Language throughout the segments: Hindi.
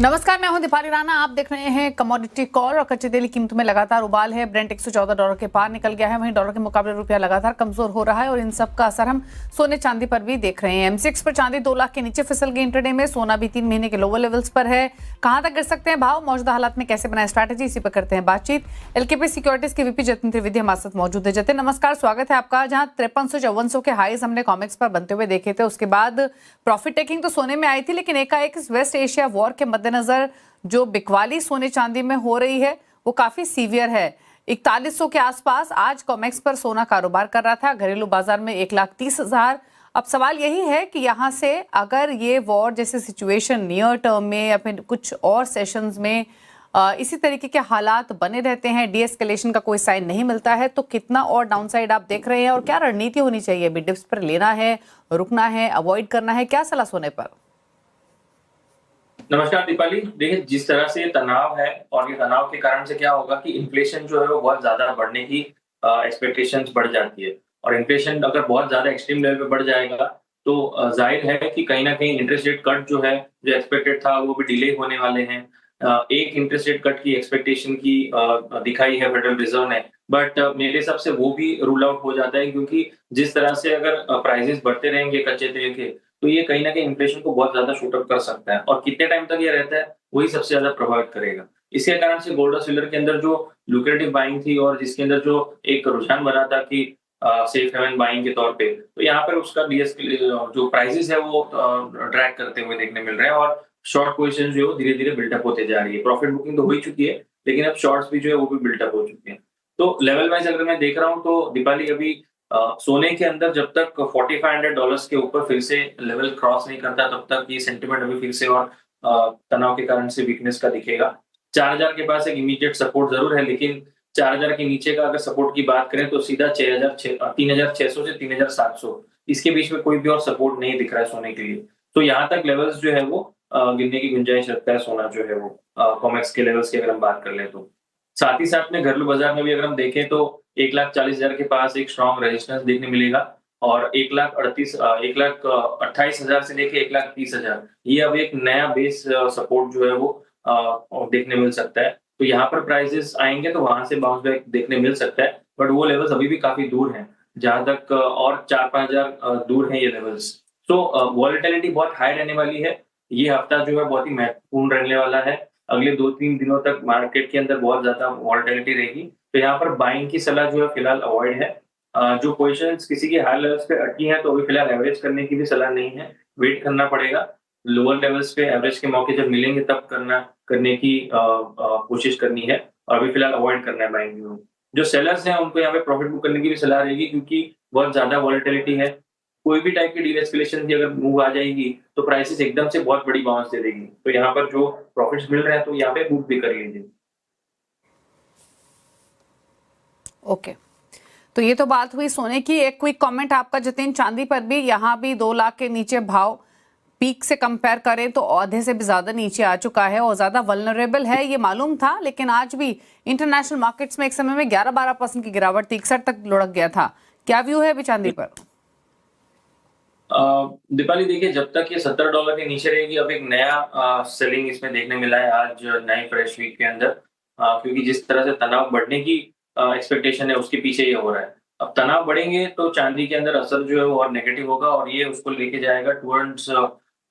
नमस्कार, मैं हूं दीपाली राणा। आप देख रहे हैं कमोडिटी कॉल। और कच्चे तेल की कीमतों में लगातार उबाल है। ब्रेंट $114 के पार निकल गया है। वहीं डॉलर के मुकाबले रुपया लगातार कमजोर हो रहा है और इन सब का असर हम सोने चांदी पर भी देख रहे हैं। एमसीएक्स पर चांदी 2 लाख के नीचे फिसल गई इंट्राडे में। सोना भी 3 महीने के लोअर लेवल्स पर है। कहां तक गिर सकते हैं भाव, मौजूदा हालात में कैसे बनाए स्ट्रैटेजी, इसी पर करते हैं बातचीत। एलकेपी सिक्योरिटीज के वीपी जतिन त्रिवेदी हमारे साथ मौजूद है। जतिन नमस्कार, स्वागत है आपका। जहां 5300-5400 के हाईज हमने कॉमिक्स पर बनते हुए देखे थे, उसके बाद प्रॉफिट टेकिंग तो सोने में आई थी, लेकिन एकाएक इस वेस्ट एशिया वॉर के मद्देनजर जो बिकवाली सोने चांदी में हो रही है वो काफी सीवियर है। 4100 के आसपास आज कॉमेक्स पर सोना कारोबार कर रहा था, घरेलू बाजार में 1,30,000। अब सवाल यही है कि यहाँ से अगर ये वॉर जैसे सिचुएशन नियर टर्म में या फिर कुछ और सेशंस में इसी तरीके के हालात बने रहते हैं, डीएस्केलेशन का कोई साइन नहीं मिलता है, तो कितना और डाउनसाइड आप देख रहे हैं और क्या रणनीति होनी चाहिए? डिप्स पर लेना है, रुकना है, अवॉइड करना है, क्या सलाह सोने पर? नमस्कार दीपाली। देखिए, जिस तरह से तनाव है और ये तनाव के कारण से क्या होगा कि इन्फ्लेशन जो है वो बहुत ज्यादा बढ़ने की एक्सपेक्टेशंस बढ़ जाती है। और इन्फ्लेशन अगर बहुत ज्यादा एक्सट्रीम लेवल पे बढ़ जाएगा तो जाहिर है कि कहीं ना कहीं इंटरेस्ट रेट कट जो है, जो एक्सपेक्टेड था, वो भी डिले होने वाले हैं। एक इंटरेस्ट रेट कट की एक्सपेक्टेशन की दिखाई है फेडरल रिजर्व ने, बट मेरे हिसाब से वो भी रूल आउट हो जाता है, क्योंकि जिस तरह से अगर प्राइसेस बढ़ते रहेंगे कच्चे तेल के, तो ये कहीं न कहीं इन्फ्लेशन को बहुत ज़्यादा शूट अप कर सकता है। और कितने टाइम तक ये रहता है, वही सबसे ज़्यादा प्रभावित करेगा। इसी कारण से गोल्ड और सिल्वर के अंदर जो लुक्रेटिव बाइंग थी और जिसके अंदर जो एक रुझान बना था कि सेफ हेवन बाइंग के तौर पे, तो यहाँ पर उसका जो प्राइसेस है वो ड्रैग करते हुए देखने मिल रहे हैं। और शॉर्ट पोज़ीशन जो है वो धीरे-धीरे बिल्डअप होते जा रही है। प्रॉफिट बुकिंग तो हो ही चुकी है, लेकिन अब शॉर्ट्स भी जो है वो भी बिल्डअप हो चुके हैं। तो लेवल वाइज़ अगर मैं देख रहा हूँ तो दीपाली अभी सोने के अंदर जब तक $4500 के ऊपर फिर से लेवल क्रॉस नहीं करता, तब तक ये सेंटिमेंट अभी फिर से और तनाव के कारण से वीकनेस का दिखेगा। 4000 के पास एक इमीडिएट सपोर्ट ज़रूर है, लेकिन 4000 के नीचे का अगर सपोर्ट की बात करें तो सीधा 3600 से 3700, इसके बीच में कोई भी और सपोर्ट नहीं दिख रहा है सोने के लिए। तो यहाँ तक लेवल्स जो है वो गिरने की गुंजाइश रखता है सोना जो है वो, कॉमेक्स के लेवल्स की अगर हम बात कर लें तो। साथ ही साथ में घरेलू बाजार में भी अगर हम देखें तो 1,40,000 के पास एक स्ट्रॉन्ग रेजिस्टेंस देखने मिलेगा। और 1,28,000 से लेके 1,30,000, ये अब एक नया बेस सपोर्ट जो है वो देखने मिल सकता है। तो यहाँ पर प्राइसेस आएँगे तो वहाँ से बाउंस बैक देखने मिल सकता है, बट वो लेवल्स अभी भी काफ़ी दूर हैं, जहाँ तक और 4-5,000 दूर हैं ये लेवल्स। तो वॉलेटिलिटी बहुत हाई रहने वाली है। ये हफ्ता जो है बहुत ही महत्वपूर्ण रहने वाला है। अगले 2-3 दिनों तक मार्केट के अंदर बहुत ज़्यादा वॉलेटिलिटी रहेगी। तो यहाँ पर बाइंग की सलाह जो है फिलहाल अवॉइड है। जो पोज़ीशंस किसी की हाई लेवल्स पे अटकी हैं, तो अभी फिलहाल एवरेज करने की भी सलाह नहीं है, वेट करना पड़ेगा। लोअर लेवल्स पे एवरेज के मौके जब मिलेंगे तब करने की कोशिश करनी है, और अभी फिलहाल अवॉइड करना है बाइंग जो। जो सेलर्स हैं उनको यहाँ पे प्रॉफिट बुक करने की भी सलाह रहेगी, क्योंकि बहुत ज़्यादा वॉलेटिलिटी है। कोई भी टाइप की डीएस्केलेशन की अगर मूव आ जाएगी, तो प्राइसेस एकदम से बहुत बड़ी बाउंस दे देगी। तो यहाँ पर जो प्रॉफिट्स मिल रहे हैं, तो यहाँ पे बुक भी कर लीजिए। ओके, तो ये तो बात हुई सोने की। एक क्विक कमेंट आपका जतिन, चांदी पर भी यहाँ भी 2 लाख के नीचे भाव पीक से कंपेयर करें तो आधे से भी ज्यादा नीचे आ चुका है और ज्यादा वल्नरेबल है, ये मालूम था, लेकिन आज भी इंटरनेशनल मार्केट्स में एक समय में 11-12% की गिरावट थी, 61 तक लुढ़क गया था। क्या व्यू है अभी चांदी पर? दीपाली देखिए, जब तक ये $70 के नीचे रहेगी, अब एक नया सेलिंग इसमें देखने मिला है आज नए फ्रेश वीक के अंदर। क्योंकि जिस तरह से तनाव बढ़ने की एक्सपेक्टेशन है, उसके पीछे ये हो रहा है। अब तनाव बढ़ेंगे तो चांदी के अंदर असर जो है वो और नेगेटिव होगा, और ये उसको लेके जाएगा टुवर्ड्स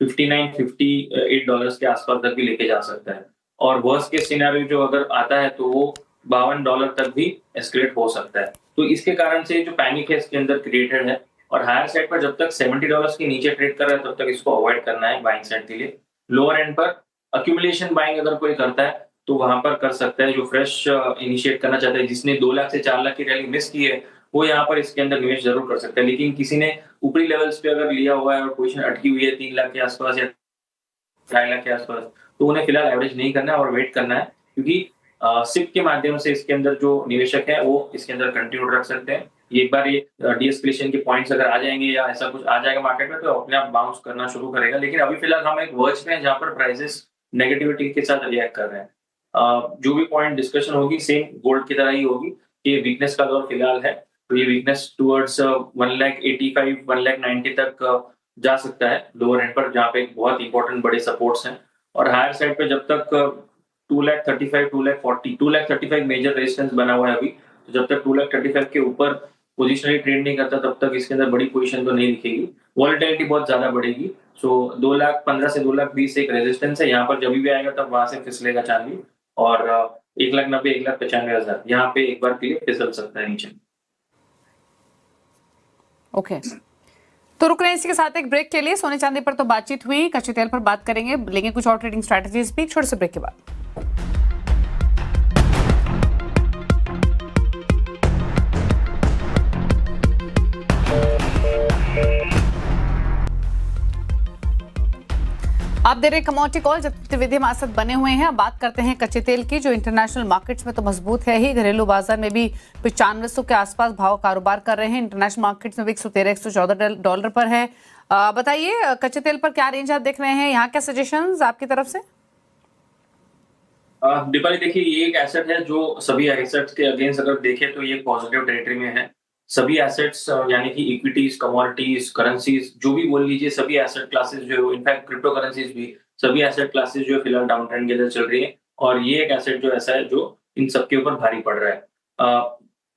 $59-58 के आसपास तक भी लेके जा सकता है। और वर्स्ट केस सिनेरियो जो अगर आता है तो वो $52 तक भी एस्केलेट हो सकता है। तो इसके कारण से जो पैनिक है इसके अंदर क्रिएटेड है। और हायर साइड पर जब तक $70 के नीचे ट्रेड कर रहा है, तब तक इसको अवॉइड करना है बाइंग साइड के लिए। लोअर एंड पर अक्यूमुलेशन बाइंग अगर कोई करता है, तो वहां पर कर सकता है। जो फ्रेश इनिशिएट करना चाहता है, जिसने 2 लाख से 4 लाख की रैली मिस की है, वो यहाँ पर इसके अंदर निवेश जरूर कर सकता है। लेकिन किसी ने ऊपरी लेवल्स पे अगर लिया हुआ है और पोजीशन अटकी हुई है 3 लाख के आसपास या 2.5 लाख के आसपास, तो उन्हें फिलहाल एवरेज नहीं करना है और वेट करना है। क्योंकि सिप के माध्यम से इसके अंदर जो निवेशक है वो इसके अंदर कंटिन्यू रख सकते हैं। एक बार ये डीएस्केलेशन के पॉइंट्स अगर आ जाएंगे या ऐसा कुछ आ जाएगा मार्केट में, तो अपने आप बाउंस करना शुरू करेगा। लेकिन अभी फिलहाल हम एक वर्ज में हैं जहाँ पर प्राइसेस नेगेटिविटी के साथ रिएक्ट कर रहे हैं। जो भी पॉइंट डिस्कशन होगी सेम गोल्ड की तरह ही होगी कि वीकनेस का दौर फिलहाल है। तो ये वीकनेस टुवर्ड्स 1,85,000 1,90,000 तक जा सकता है लोअर एंड पर, जहाँ पे बहुत इंपॉर्टेंट बड़े सपोर्ट्स हैं। और हायर साइड पे जब तक 2,35,000, 2,40,000, 2,35,000 मेजर रेजिस्टेंस बना हुआ है अभी, तो जब तक 2,35,000 के ऊपर पोजिशनली ट्रेड नहीं करता तब तक इसके अंदर बड़ी पोजीशन तो नहीं दिखेगी। वॉलेटिलिटी बहुत ज्यादा बढ़ेगी। सो 2,15,000 से 2,20,000 एक रेजिस्टेंस है, यहाँ पर जब भी आएगा तब वहां से फिसलेगा चांदी। और 1,90,000, 1,95,000 यहाँ पे एक बार के लिए फिसल सकता है नीचे। ओके, तो रुक रहे हैं इसी के साथ एक ब्रेक के लिए। सोने चांदी पर तो बातचीत हुई, कच्चे तेल पर बात करेंगे, लेंगे कुछ और ट्रेडिंग स्ट्रैटेजीज भी छोटे से ब्रेक के बाद। आप दे रहे कमोडिटी कॉल, गतिविधि मासद बने हुए हैं। अब बात करते हैं कच्चे तेल की, जो इंटरनेशनल मार्केट्स में तो मजबूत है ही, घरेलू बाजार में भी 9500 के आसपास भाव कारोबार कर रहे हैं। इंटरनेशनल मार्केट्स में भी 113-114 डॉलर पर है। बताइए कच्चे तेल पर क्या रेंज आप देख रहे हैं, यहाँ क्या सजेशंस आपकी तरफ से? दीपाली देखिए, ये एक एसेट है जो सभी एसेट्स के अगेंस्ट अगर देखें तो ये पॉजिटिव टेरिटरी में है। सभी एसेट्स यानी कि इक्विटीज, कमोडिटीज, करेंसीज जो भी बोल लीजिए, सभी एसेट क्लासेस जो इनफैक्ट क्रिप्टो करेंसीज भी, सभी एसेट क्लासेस जो फिलहाल डाउन ट्रेंड के अंदर चल रही है। और ये एक एसेट जो ऐसा है जो इन सबके ऊपर भारी पड़ रहा है।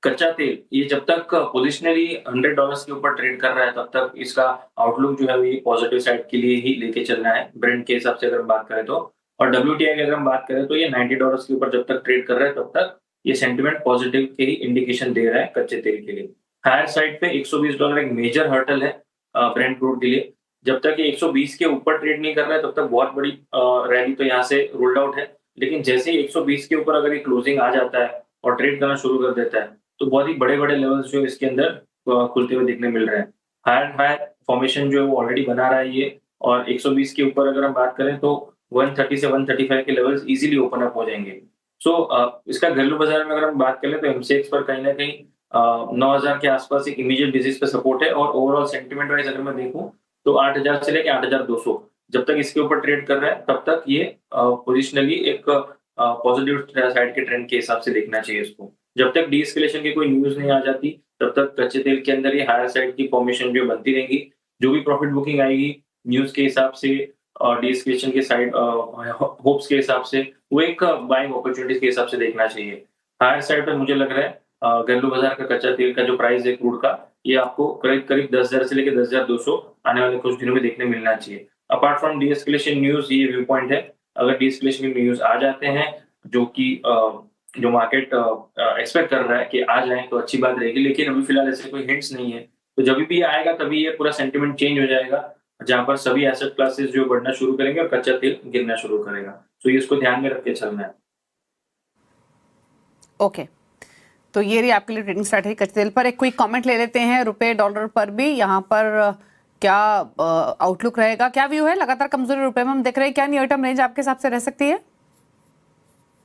कच्चा तेल ये जब तक पोजिशनली $100 के ऊपर ट्रेड कर रहा है तब तक इसका आउटलुक जो है ये पॉजिटिव साइड के लिए ही लेके चलना है, ब्रेंट के हिसाब से अगर हम बात करें तो। और WTI की अगर हम बात करें तो ये $90 के ऊपर जब तक ट्रेड कर रहा है तब तक ये सेंटिमेंट पॉजिटिव के ही इंडिकेशन दे रहा है कच्चे तेल के लिए। हायर साइड पे $120 एक मेजर हर्टल है ब्रेंट क्रूड के लिए। जब तक ये 120 के ऊपर ट्रेड नहीं कर रहा है तब तक बहुत बड़ी रैली तो यहाँ से रूल्ड आउट है। लेकिन जैसे ही 120 के ऊपर अगर ये क्लोजिंग आ जाता है और ट्रेड करना शुरू कर देता है तो बहुत ही बड़े-बड़े लेवल्स जो इसके अंदर खुलते हुए दिखने मिल रहे हैं। हायर हाई फॉर्मेशन जो है वो ऑलरेडी बना रहा है ये, और 120 के ऊपर अगर हम बात करें तो 130 से 135 के लेवल्स इजीली ओपन अप हो जाएंगे। सो इसका घरेलू बाजार में अगर हम बात करें तो एमसीएक्स पर कहीं ना कहीं 9,000 के आसपास एक इमीडिएट बेसिस पे सपोर्ट है। और ओवरऑल सेंटिमेंट वाइज अगर मैं देखूं तो 8,000 से लेके 8,200 जब तक इसके ऊपर ट्रेड कर रहा है तब तक ये पोजिशनली एक पॉजिटिव साइड के ट्रेंड के हिसाब से देखना चाहिए इसको। जब तक डीएस्केलेशन की कोई न्यूज नहीं आ जाती तब तक कच्चे तेल के अंदर ये हायर साइड की फॉर्मेशन जो बनती रहेगी। जो भी प्रॉफिट बुकिंग आएगी न्यूज के हिसाब से और डीएस्केलेशन के साइड होप्स के हिसाब से, वो एक बाइंग अपॉर्चुनिटीज के हिसाब से देखना चाहिए। हायर साइड पर मुझे लग रहा है घरेलू बाजार का कच्चा तेल का जो प्राइस है क्रूड का, ये आपको करीब करीब 10,000 से लेकर 10,200 आने वाले कुछ दिनों में देखने मिलना चाहिए। अपार्ट फ्रॉम डीएस्केलेशन न्यूज ये व्यू पॉइंट है। अगर डीएस्केलेशन की न्यूज आ जाते हैं जो कि जो मार्केट एक्सपेक्ट कर रहा है कि आ जाए तो अच्छी बात रहेगी, लेकिन अभी फिलहाल ऐसे कोई हिंट्स नहीं है। तो जब भी आएगा तभी ये पूरा सेंटिमेंट चेंज हो जाएगा, जहां पर सभी एसेट क्लासेस जो बढ़ना शुरू करेंगे और कच्चा तेल गिरना शुरू करेगा। तो ये इसको ध्यान में रख के चलना है। ओके, तो ये रही आपके लिए ट्रेडिंग स्ट्रैटेजी कच्चे तेल पर। एक क्विक कमेंट ले लेते हैं रुपए डॉलर पर भी, यहाँ पर क्या आउटलुक रहेगा, क्या व्यू है? लगातार कमजोरी रुपए में हम देख रहे हैं, क्या नियर टर्म रेंज आपके हिसाब से रह सकती है?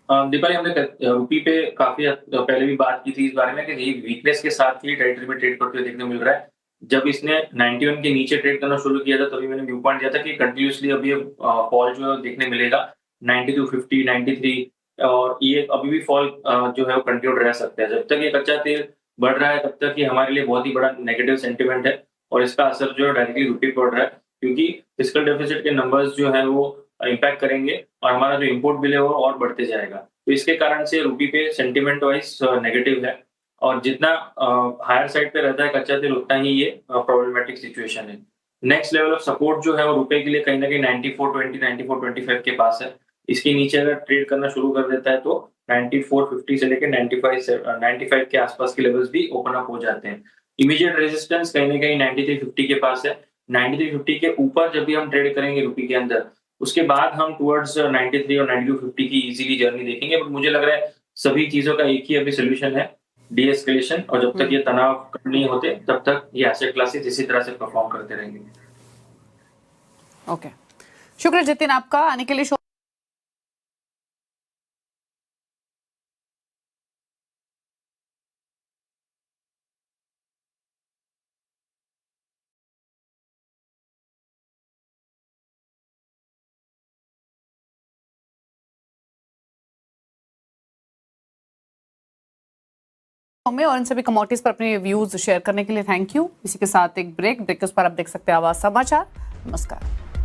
दीपाली, हमने रूपी पे काफी पहले भी बात की थी इस बारे में कि ये वीकनेस के साथ ही टेरिटरी में ट्रेड करते हुए देखने मिल रहा है। जब इसने 91 के नीचे ट्रेड करना शुरू किया था तभी मैंने व्यू पॉइंट दिया था कि कंटिन्यूसली अब ये फॉल जो है देखने मिलेगा 92, 50, 93, और ये अभी भी फॉल जो है वो कंटिन्यू रह सकता है। जब तक ये कच्चा तेल बढ़ रहा है तब तक ये हमारे लिए बहुत ही बड़ा नेगेटिव सेंटिमेंट है और इसका असर जो है डायरेक्टली रूपी पर पड़ रहा है, क्योंकि फिस्कल डेफिसिट के नंबर्स जो है वो इम्पैक्ट करेंगे और हमारा जो इम्पोर्ट बिल है वो और बढ़ते जाएगा। तो इसके कारण से रूपी पे सेंटिमेंट वाइज नेगेटिव है, और जितना हायर साइड पे रहता है कच्चा तेल उतना ही ये प्रॉब्लमेटिक सिचुएशन है। नेक्स्ट लेवल ऑफ सपोर्ट जो है वो रुपए के लिए कहीं ना कहीं 94.20, 94.25 के पास है। इसके नीचे अगर ट्रेड करना शुरू कर देता है तो 94.50 से लेकर 95 के आसपास के लेवल्स भी ओपन अप हो जाते हैं। इमीडिएट रेजिस्टेंस कहीं ना कहीं 93.50 के पास है। 93.50 के ऊपर जब भी हम ट्रेड करेंगे रूपी के अंदर, उसके बाद हम टुवर्ड्स 93 और 92.50 की इजीली जर्नी देखेंगे। बट मुझे लग रहा है सभी चीजों का एक ही अभी सोल्यूशन है, डीएस्केलेशन। और जब तक ये तनाव कम नहीं होते तब तक ये एसेट क्लासेस इसी तरह से परफॉर्म करते रहेंगे। ओके, शुक्रिया जितिन आपका आने के लिए। में और इन सभी कमोडिटीज पर अपने व्यूज शेयर करने के लिए थैंक यू। इसी के साथ एक ब्रेक के उस पर आप देख सकते हैं आवाज समाचार। नमस्कार।